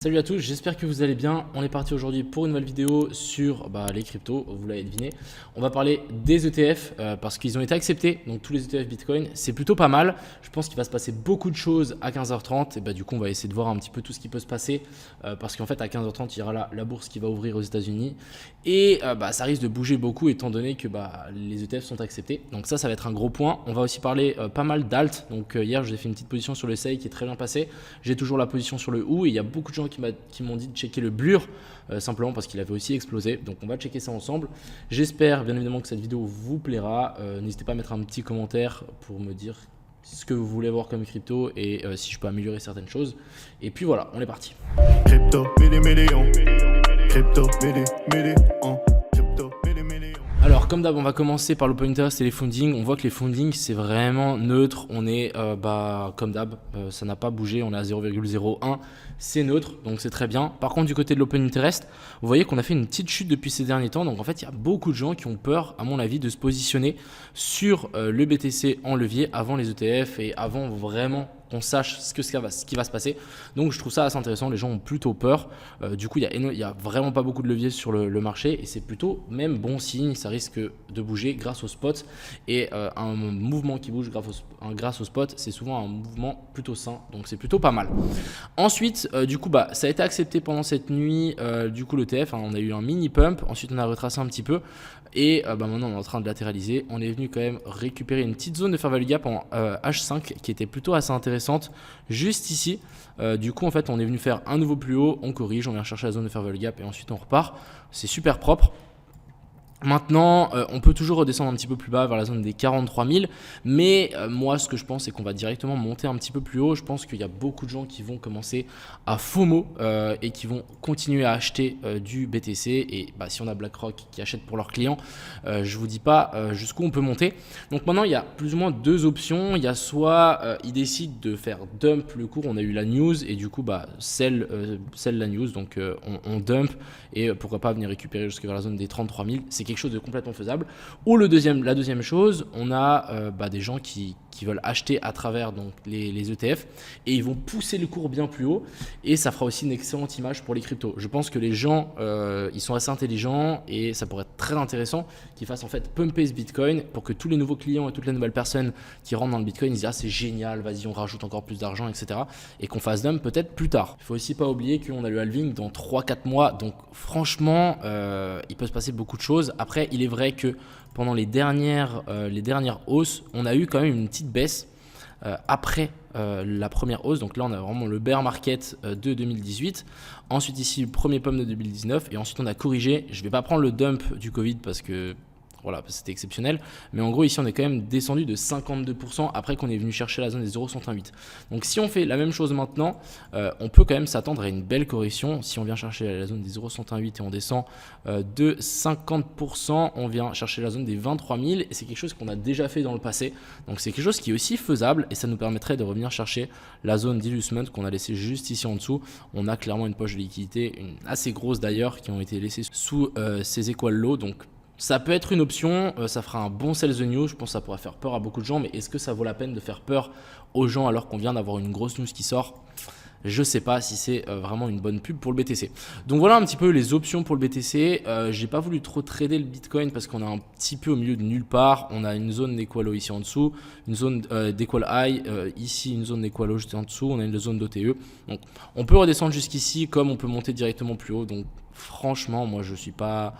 Salut à tous, j'espère que vous allez bien. On est parti aujourd'hui pour une nouvelle vidéo sur les cryptos, vous l'avez deviné. On va parler des ETF parce qu'ils ont été acceptés, donc tous les ETF Bitcoin, c'est plutôt pas mal. Je pense qu'il va se passer beaucoup de choses à 15h30 et du coup on va essayer de voir un petit peu tout ce qui peut se passer parce qu'en fait à 15h30 il y aura la bourse qui va ouvrir aux États-Unis et ça risque de bouger beaucoup étant donné que les ETF sont acceptés. Donc ça va être un gros point. On va aussi parler pas mal d'alt. Donc hier je vous ai fait une petite position sur le SEI qui est très bien passée. J'ai toujours la position sur le OU et il y a beaucoup de gens qui m'ont dit de checker le BLUR simplement parce qu'il avait aussi explosé. Donc on va checker ça ensemble. J'espère bien évidemment que cette vidéo vous plaira. N'hésitez pas à mettre un petit commentaire pour me dire ce que vous voulez voir comme crypto et si je peux améliorer certaines choses. Et puis voilà, on est parti. Crypto, millions. Crypto, millions. Alors comme d'hab on va commencer par l'open interest et les funding. On voit que les funding c'est vraiment neutre. On est comme d'hab, ça n'a pas bougé, on est à 0,01, c'est neutre donc c'est très bien. Par contre du côté de l'open interest, vous voyez qu'on a fait une petite chute depuis ces derniers temps. Donc en fait il y a beaucoup de gens qui ont peur à mon avis de se positionner sur le BTC en levier avant les ETF et avant vraiment qu'on sache ce qui va se passer. Donc je trouve ça assez intéressant, les gens ont plutôt peur. Du coup il y a vraiment pas beaucoup de leviers sur le marché et c'est plutôt même bon signe, ça risque de bouger grâce au spot. Et un mouvement qui bouge grâce au spot, c'est souvent un mouvement plutôt sain, donc c'est plutôt pas mal. Ensuite, du coup ça a été accepté pendant cette nuit, du coup l'ETF, on a eu un mini pump, ensuite on a retracé un petit peu. Et maintenant on est en train de latéraliser. On est venu quand même récupérer une petite zone de fair value gap en H5 qui était plutôt assez intéressante juste ici. Du coup en fait on est venu faire un nouveau plus haut, on corrige, on vient chercher la zone de fair value gap et ensuite on repart. C'est super propre. Maintenant, on peut toujours redescendre un petit peu plus bas vers la zone des 43 000, mais moi ce que je pense c'est qu'on va directement monter un petit peu plus haut. Je pense qu'il y a beaucoup de gens qui vont commencer à FOMO et qui vont continuer à acheter du BTC et si on a BlackRock qui achète pour leurs clients, je vous dis pas jusqu'où on peut monter. Donc maintenant il y a plus ou moins deux options. Il y a soit ils décident de faire dump le cours, on a eu la news et du coup sell la news, donc on dump et pourquoi pas venir récupérer jusqu'à vers la zone des 33 000. C'est quelque chose de complètement faisable. Ou la deuxième chose, on a des gens qui veulent acheter à travers donc, les ETF et ils vont pousser le cours bien plus haut et ça fera aussi une excellente image pour les cryptos. Je pense que les gens ils sont assez intelligents et ça pourrait être très intéressant qu'ils fassent en fait pumper ce Bitcoin pour que tous les nouveaux clients et toutes les nouvelles personnes qui rentrent dans le Bitcoin ils disent c'est génial, vas-y on rajoute encore plus d'argent, etc. et qu'on fasse dump peut-être plus tard. Il faut aussi pas oublier qu'on a le halving dans 3-4 mois, donc franchement il peut se passer beaucoup de choses. Après il est vrai que pendant les dernières hausses, on a eu quand même une petite baisse après la première hausse. Donc là, on a vraiment le bear market de 2018. Ensuite, ici, le premier pump de 2019. Et ensuite, on a corrigé. Je ne vais pas prendre le dump du Covid parce que voilà, c'était exceptionnel. Mais en gros, ici, on est quand même descendu de 52% après qu'on est venu chercher la zone des 0,108. Donc, si on fait la même chose maintenant, on peut quand même s'attendre à une belle correction. Si on vient chercher la zone des 0,108 et on descend de 50%, on vient chercher la zone des 23 000. Et c'est quelque chose qu'on a déjà fait dans le passé. Donc, c'est quelque chose qui est aussi faisable et ça nous permettrait de revenir chercher la zone d'illusion qu'on a laissée juste ici en dessous. On a clairement une poche de liquidité, une assez grosse d'ailleurs, qui ont été laissées sous ces equal lows. Donc, ça peut être une option, ça fera un bon sell the news, je pense que ça pourrait faire peur à beaucoup de gens, mais est-ce que ça vaut la peine de faire peur aux gens alors qu'on vient d'avoir une grosse news qui sort ? Je ne sais pas si c'est vraiment une bonne pub pour le BTC. Donc voilà un petit peu les options pour le BTC. J'ai pas voulu trop trader le Bitcoin parce qu'on est un petit peu au milieu de nulle part. On a une zone d'équal low ici en dessous, une zone d'équal high ici, une zone d'équal low juste en dessous. On a une zone d'OTE. Donc on peut redescendre jusqu'ici comme on peut monter directement plus haut. Donc franchement, moi je suis pas...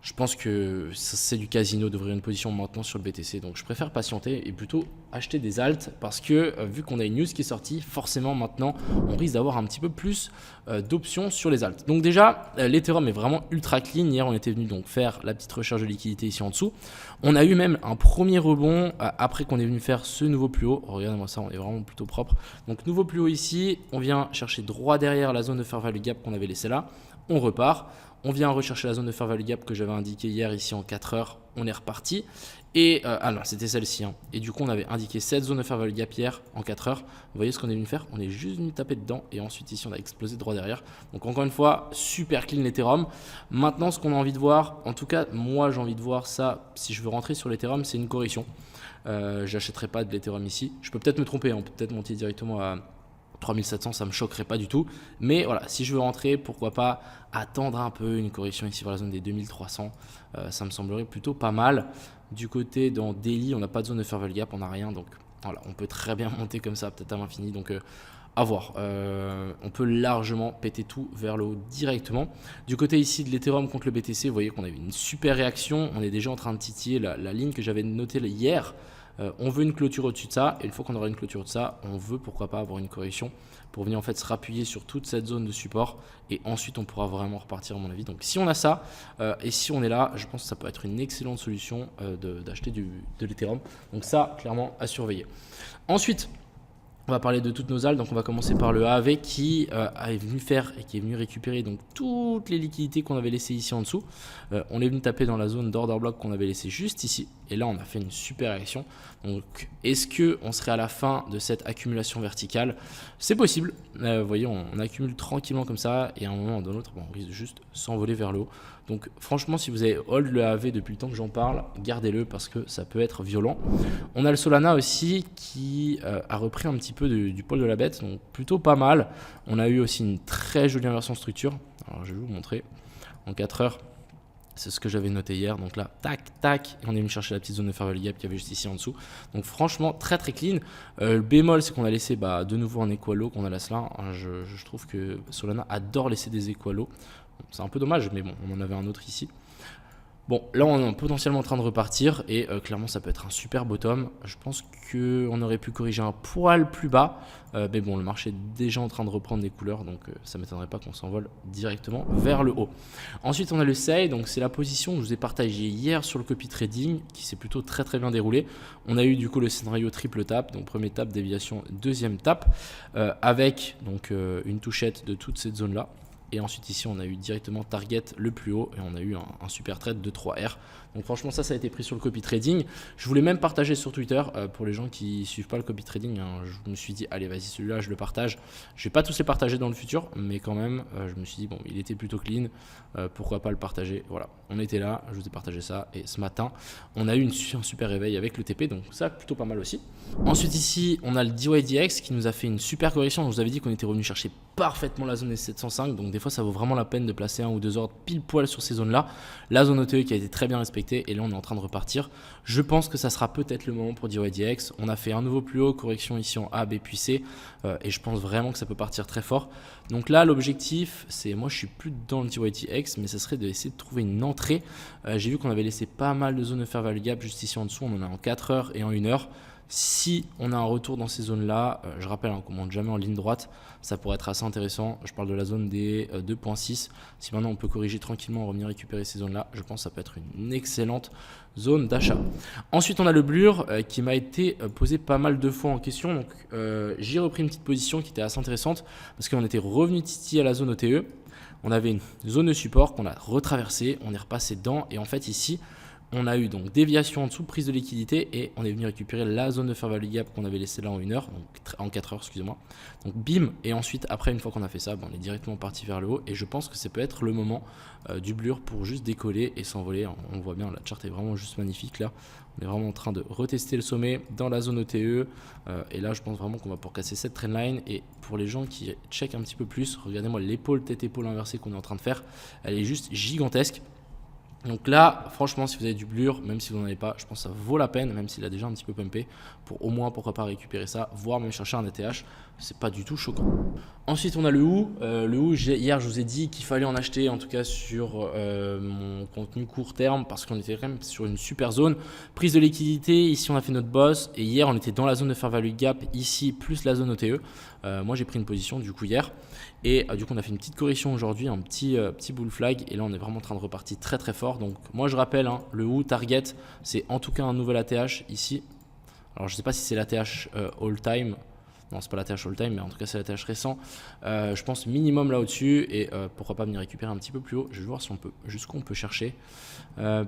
Je pense que c'est du casino d'ouvrir une position maintenant sur le BTC. Donc je préfère patienter et plutôt acheter des alts parce que vu qu'on a une news qui est sortie, forcément maintenant on risque d'avoir un petit peu plus d'options sur les alts. Donc déjà l'Ethereum est vraiment ultra clean. Hier on était venu donc faire la petite recherche de liquidité ici en dessous. On a eu même un premier rebond après qu'on est venu faire ce nouveau plus haut. Regardez-moi ça, on est vraiment plutôt propre. Donc nouveau plus haut ici, on vient chercher droit derrière la zone de fair value gap qu'on avait laissée là. On repart. On vient rechercher la zone de fair value gap que j'avais indiquée hier ici en 4 heures. On est reparti. Et non, c'était celle-ci. Et du coup, on avait indiqué cette zone de fair value gap hier en 4 heures. Vous voyez ce qu'on est venu faire ? On est juste venu taper dedans. Et ensuite, ici, on a explosé droit derrière. Donc, encore une fois, super clean l'Ethereum. Maintenant, ce qu'on a envie de voir, en tout cas, moi, j'ai envie de voir ça. Si je veux rentrer sur l'Ethereum, c'est une correction. J'achèterai pas de l'Ethereum ici. Je peux peut-être me tromper. On peut peut-être monter directement à 3700, ça me choquerait pas du tout. Mais voilà, si je veux rentrer, pourquoi pas attendre un peu une correction ici vers la zone des 2300. Ça me semblerait plutôt pas mal. Du côté dans Daily, on n'a pas de zone de fair value gap, on n'a rien. Donc voilà, on peut très bien monter comme ça, peut-être à l'infini. Donc à voir. On peut largement péter tout vers le haut directement. Du côté ici de l'Ethereum contre le BTC, vous voyez qu'on a eu une super réaction. On est déjà en train de titiller la ligne que j'avais notée hier. On veut une clôture au-dessus de ça, et une fois qu'on aura une clôture de ça, on veut pourquoi pas avoir une correction pour venir en fait se rappuyer sur toute cette zone de support, et ensuite on pourra vraiment repartir à mon avis. Donc si on a ça, et si on est là, je pense que ça peut être une excellente solution d'acheter de l'Ethereum. Donc ça, clairement à surveiller. Ensuite, on va parler de toutes nos ALT, donc on va commencer par le AAV qui est venu faire et qui est venu récupérer donc toutes les liquidités qu'on avait laissées ici en dessous. On est venu taper dans la zone d'order block qu'on avait laissé juste ici, et là on a fait une super réaction. Donc est-ce qu'on serait à la fin de cette accumulation verticale? C'est possible. Vous voyez, on accumule tranquillement comme ça, et à un moment ou d'un autre, on risque de juste s'envoler vers le haut. Donc franchement, si vous avez hold le AAV depuis le temps que j'en parle, gardez-le parce que ça peut être violent. On a le Solana aussi qui a repris un petit peu du poil de la bête, donc plutôt pas mal. On a eu aussi une très jolie inversion structure. Alors je vais vous montrer en 4 heures. C'est ce que j'avais noté hier. Donc là, tac, tac, et on est venu chercher la petite zone de fair value gap qu'il y avait juste ici en dessous. Donc franchement, très très clean. Le bémol, c'est qu'on a laissé de nouveau un equalo qu'on a là cela. Je trouve que Solana adore laisser des equalos. C'est un peu dommage, mais bon, on en avait un autre ici. Bon, là on est potentiellement en train de repartir, et clairement ça peut être un super bottom. Je pense qu'on aurait pu corriger un poil plus bas, mais bon, le marché est déjà en train de reprendre des couleurs, donc ça ne m'étonnerait pas qu'on s'envole directement vers le haut. Ensuite on a le SEI, donc c'est la position que je vous ai partagée hier sur le copy trading, qui s'est plutôt très très bien déroulé. On a eu du coup le scénario triple tap, donc premier tap, déviation, deuxième tap, avec donc une touchette de toute cette zone là. Et ensuite ici on a eu directement target le plus haut, et on a eu un super trade de 3R. Donc franchement ça a été pris sur le copy trading. Je voulais même partager sur Twitter pour les gens qui ne suivent pas le copy trading. Je me suis dit allez vas-y, celui-là je le partage. Je vais pas tous les partager dans le futur, mais quand même je me suis dit bon, il était plutôt clean, pourquoi pas le partager. Voilà, on était là, je vous ai partagé ça, et ce matin on a eu un super réveil avec le TP, donc ça plutôt pas mal aussi. Ensuite ici on a le DYDX qui nous a fait une super correction. Je vous avais dit qu'on était revenu chercher parfaitement la zone des 705, donc des fois ça vaut vraiment la peine de placer un ou deux ordres pile poil sur ces zones là. La zone OTE qui a été très bien respectée, et là on est en train de repartir. Je pense que ça sera peut-être le moment pour DYDX. On a fait un nouveau plus haut, correction ici en A, B puis C, et je pense vraiment que ça peut partir très fort. Donc là l'objectif c'est, moi je suis plus dans le DYDX, mais ça serait d'essayer de trouver une entrée. J'ai vu qu'on avait laissé pas mal de zones de fair value gap juste ici en dessous, on en a en 4 heures et en 1 heure. Si on a un retour dans ces zones-là, je rappelle qu'on ne monte jamais en ligne droite, ça pourrait être assez intéressant. Je parle de la zone des 2.6. Si maintenant on peut corriger tranquillement, revenir récupérer ces zones-là, je pense que ça peut être une excellente zone d'achat. Ensuite, on a le Blur qui m'a été posé pas mal de fois en question. Donc, j'ai repris une petite position qui était assez intéressante parce qu'on était revenu titiller à la zone OTE. On avait une zone de support qu'on a retraversée, on est repassé dedans, et en fait ici, on a eu donc déviation en dessous, prise de liquidité, et on est venu récupérer la zone de fair value gap qu'on avait laissée là en 1 heure, donc en 4 heures, excusez-moi. Donc bim, et ensuite après une fois qu'on a fait ça, on est directement parti vers le haut, et je pense que ça peut être le moment du Blur pour juste décoller et s'envoler. On voit bien, la charte est vraiment juste magnifique là. On est vraiment en train de retester le sommet dans la zone OTE, et là je pense vraiment qu'on va pour casser cette trendline. Et pour les gens qui checkent un petit peu plus, regardez-moi l'épaule tête-épaule inversée qu'on est en train de faire, elle est juste gigantesque. Donc là, franchement, si vous avez du Blur, même si vous n'en avez pas, je pense que ça vaut la peine, même s'il a déjà un petit peu pumpé, pour au moins, pourquoi pas récupérer ça, voire même chercher un ETH. C'est pas du tout choquant. Ensuite, on a le OU. Le OU, hier, je vous ai dit qu'il fallait en acheter, en tout cas sur mon contenu court terme, parce qu'on était quand même sur une super zone. Prise de liquidité, ici, on a fait notre boss. Et hier, on était dans la zone de fair value gap, ici, plus la zone OTE. Moi, j'ai pris une position, du coup, hier. Et du coup, on a fait une petite correction aujourd'hui, un petit bull flag. Et là, on est vraiment en train de repartir très, très fort. Donc, moi, je rappelle, le OU target, c'est en tout cas un nouvel ATH ici. Alors, je ne sais pas si c'est l'ATH all time. Non, c'est pas l'ATH all time, mais en tout cas, c'est l'ATH récent. Je pense minimum là au-dessus. Et pourquoi pas venir récupérer un petit peu plus haut. Je vais voir si on peut, jusqu'où on peut chercher.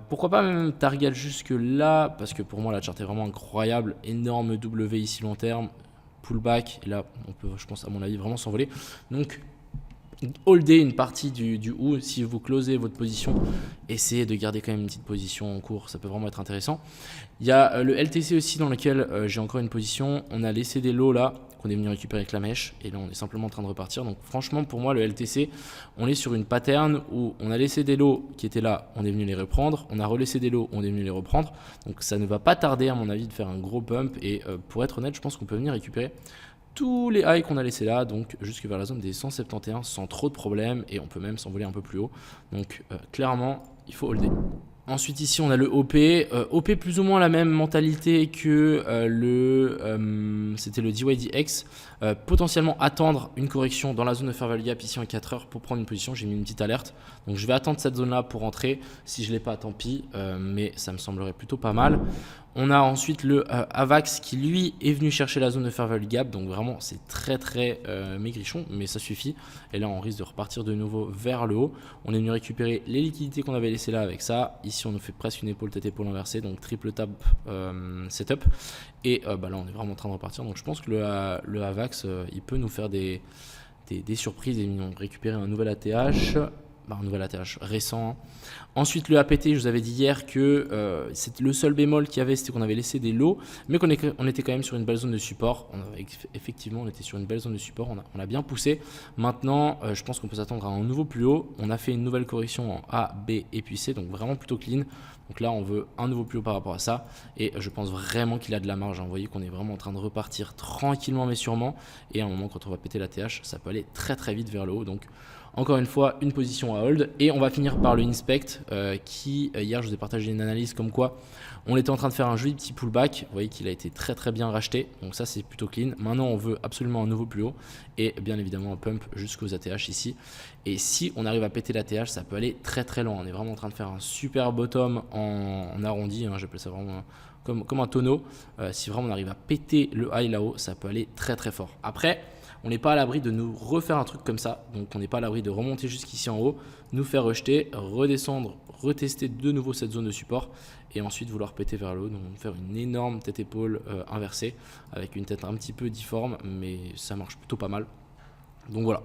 Pourquoi pas même target jusque là, parce que pour moi, la charte est vraiment incroyable. Énorme W ici long terme. Pullback. Et là, on peut, je pense, à mon avis, vraiment s'envoler. Donc, holder une partie du OU. Si vous closez votre position, essayez de garder quand même une petite position en cours, ça peut vraiment être intéressant. Il y a le LTC aussi dans lequel j'ai encore une position. On a laissé des lots là qu'on est venu récupérer avec la mèche. Et là, on est simplement en train de repartir. Donc franchement, pour moi, le LTC, on est sur une pattern où on a laissé des lots qui étaient là, on est venu les reprendre. On a relaissé des lots, on est venu les reprendre. Donc ça ne va pas tarder, à mon avis, de faire un gros pump. Et pour être honnête, je pense qu'on peut venir récupérer tous les highs qu'on a laissés là, donc jusque vers la zone des 171 sans trop de problèmes, et on peut même s'envoler un peu plus haut. Donc clairement, il faut holder. Ensuite ici on a le OP, OP plus ou moins la même mentalité que c'était le DYDX, potentiellement attendre une correction dans la zone de fair value gap ici en 4 heures pour prendre une position. J'ai mis une petite alerte, donc je vais attendre cette zone là pour rentrer. Si je ne l'ai pas, tant pis, mais ça me semblerait plutôt pas mal. On a ensuite le AVAX qui lui est venu chercher la zone de fair value gap, donc vraiment c'est très maigrichon, mais ça suffit. Et là on risque de repartir de nouveau vers le haut. On est venu récupérer les liquidités qu'on avait laissées là avec ça. Ici on nous fait presque une épaule tête épaule inversée, donc triple tap setup. Et là on est vraiment en train de repartir, donc je pense que le AVAX il peut nous faire des surprises et nous récupérer un nouvel ATH. Un nouvel ATH récent. Ensuite le APT, je vous avais dit hier que c'est le seul bémol qu'il y avait, c'était qu'on avait laissé des lots, mais qu'on était quand même sur une belle zone de support. Effectivement on était sur une belle zone de support, on a bien poussé. Maintenant je pense qu'on peut s'attendre à un nouveau plus haut. On a fait une nouvelle correction en A, B et puis C, donc vraiment plutôt clean. Donc là on veut un nouveau plus haut par rapport à ça, et je pense vraiment qu'il a de la marge. Vous voyez qu'on est vraiment en train de repartir tranquillement mais sûrement, et à un moment quand on va péter l'ATH, ça peut aller très vite vers le haut. Donc encore une fois, une position à hold. Et on va finir par le inspect qui, hier, je vous ai partagé une analyse comme quoi on était en train de faire un joli petit pullback. Vous voyez qu'il a été très bien racheté. Donc ça, c'est plutôt clean. Maintenant, on veut absolument un nouveau plus haut. Et bien évidemment, un pump jusqu'aux ATH ici. Et si on arrive à péter l'ATH, ça peut aller très loin. On est vraiment en train de faire un super bottom en arrondi. J'appelle ça vraiment comme un tonneau. Si vraiment on arrive à péter le high là-haut, ça peut aller très fort. Après, on n'est pas à l'abri de nous refaire un truc comme ça, donc on n'est pas à l'abri de remonter jusqu'ici en haut, nous faire rejeter, redescendre, retester de nouveau cette zone de support et ensuite vouloir péter vers le haut, donc faire une énorme tête-épaule inversée avec une tête un petit peu difforme, mais ça marche plutôt pas mal. Donc voilà,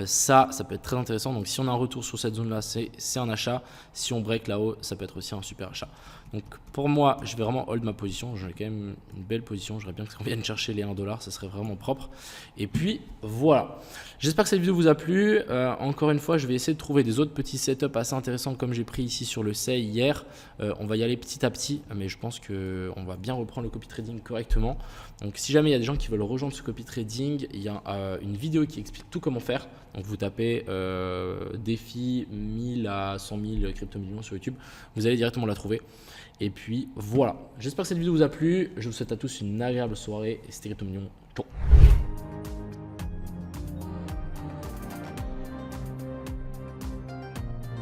ça peut être très intéressant. Donc si on a un retour sur cette zone là, c'est un achat. Si on break là-haut, ça peut être aussi un super achat. Donc pour moi, je vais vraiment hold ma position. J'ai quand même une belle position. J'aurais bien qu'on vienne chercher les 1$, ça serait vraiment propre. Et puis voilà, j'espère que cette vidéo vous a plu. Encore une fois, je vais essayer de trouver des autres petits setups assez intéressants comme j'ai pris ici sur le SEI hier. On va y aller petit à petit, mais je pense qu'on va bien reprendre le copy trading correctement. Donc si jamais il y a des gens qui veulent rejoindre ce copy trading, il y a une vidéo qui explique tout comment faire. Donc vous tapez défi 1000 à 100 000 crypto millions sur YouTube, vous allez directement la trouver. Et puis voilà, j'espère que cette vidéo vous a plu. Je vous souhaite à tous une agréable soirée et c'était Crypto Millions. Ciao.